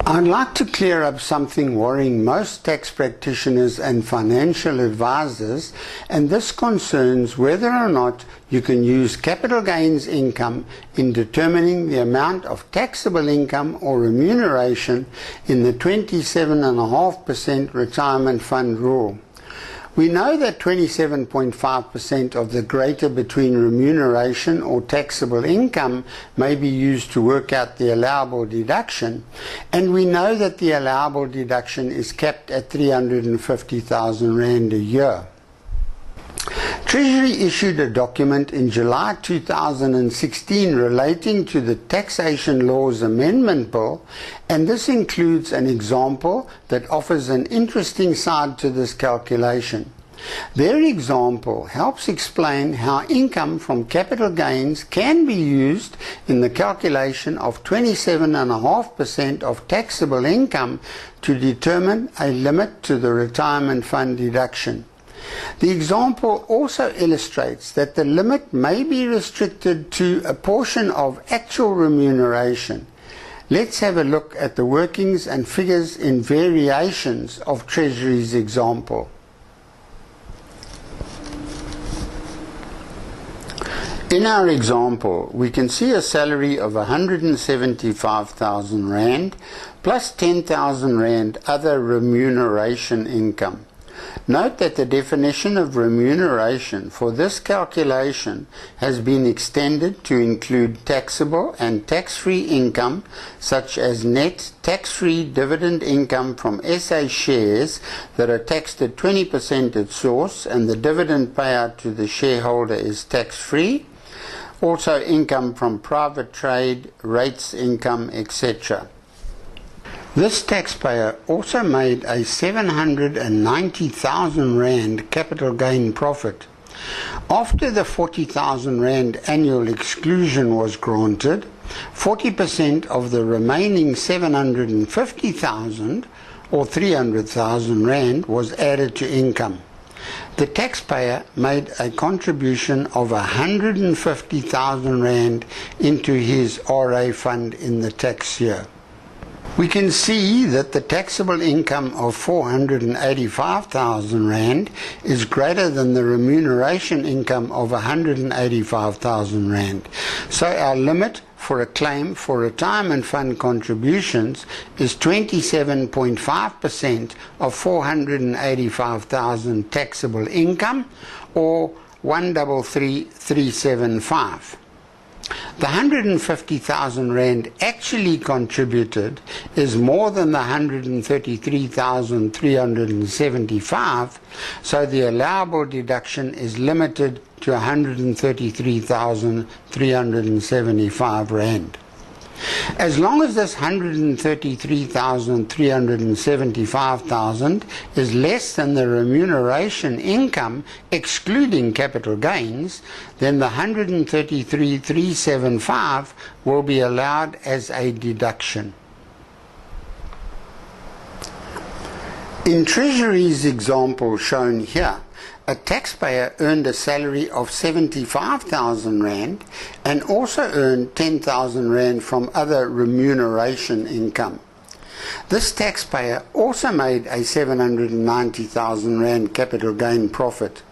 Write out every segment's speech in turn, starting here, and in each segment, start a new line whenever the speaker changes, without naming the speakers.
I'd like to clear up something worrying most tax practitioners and financial advisors, and this concerns whether or not you can use capital gains income in determining the amount of taxable income or remuneration in the 27.5% retirement fund rule. We know that 27.5% of the greater between remuneration or taxable income may be used to work out the allowable deduction, and we know that the allowable deduction is capped at 350,000 Rand a year. Treasury issued a document in July 2016 relating to the Taxation Laws Amendment Bill, and this includes an example that offers an interesting side to this calculation. Their example helps explain how income from capital gains can be used in the calculation of 27.5% of taxable income to determine a limit to the retirement fund deduction. The example also illustrates that the limit may be restricted to a portion of actual remuneration. Let's have a look at the workings and figures in variations of Treasury's example. In our example, we can see a salary of 175,000 Rand plus 10,000 Rand other remuneration income. Note that the definition of remuneration for this calculation has been extended to include taxable and tax-free income such as net tax-free dividend income from SA shares that are taxed at 20% at source and the dividend payout to the shareholder is tax-free. Also income from private trade, rates income, etc. This taxpayer also made a 790,000 Rand capital gain profit. After the 40,000 Rand annual exclusion was granted, 40% of the remaining 750,000 or 300,000 Rand was added to income. The taxpayer made a contribution of 150,000 Rand into his RA fund in the tax year. We can see that the taxable income of 485,000 Rand is greater than the remuneration income of 185,000 Rand. So our limit for a claim for retirement fund contributions is 27.5% of 485,000 taxable income, or 133,375. The 150,000 Rand actually contributed is more than the 133,375, so the allowable deduction is limited to 133,375 Rand. As long as this 133,375,000 is less than the remuneration income excluding capital gains, then the 133,375 will be allowed as a deduction. In Treasury's example shown here, a taxpayer earned a salary of 75,000 Rand and also earned 10,000 Rand from other remuneration income. This taxpayer also made a 790,000 Rand capital gain profit.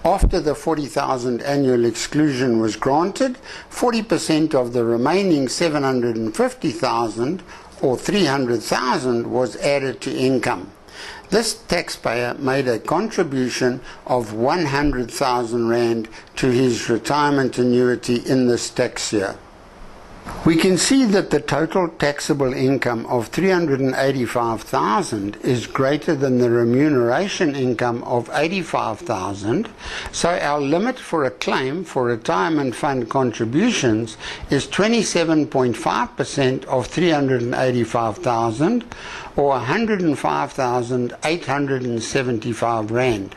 After the 40,000 annual exclusion was granted, 40% of the remaining 750,000 or 300,000 was added to income. This taxpayer made a contribution of 100,000 Rand to his retirement annuity in this tax year. We can see that the total taxable income of 385,000 is greater than the remuneration income of 85,000, so our limit for a claim for retirement fund contributions is 27.5% of 385,000, or 105,875 Rand.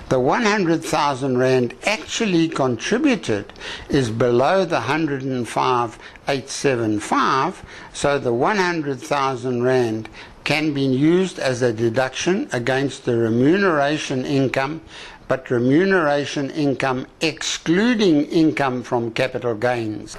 The 100,000 Rand actually contributed is below the 105,875, so the 100,000 Rand can be used as a deduction against the remuneration income, but remuneration income excluding income from capital gains.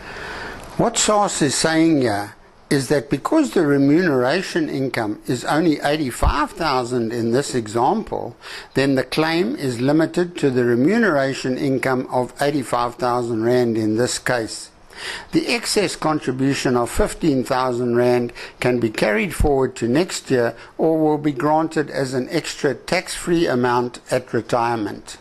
What SARS is saying here is that because the remuneration income is only 85,000 in this example, then the claim is limited to the remuneration income of 85,000 Rand in this case. The excess contribution of 15,000 Rand can be carried forward to next year or will be granted as an extra tax-free amount at retirement.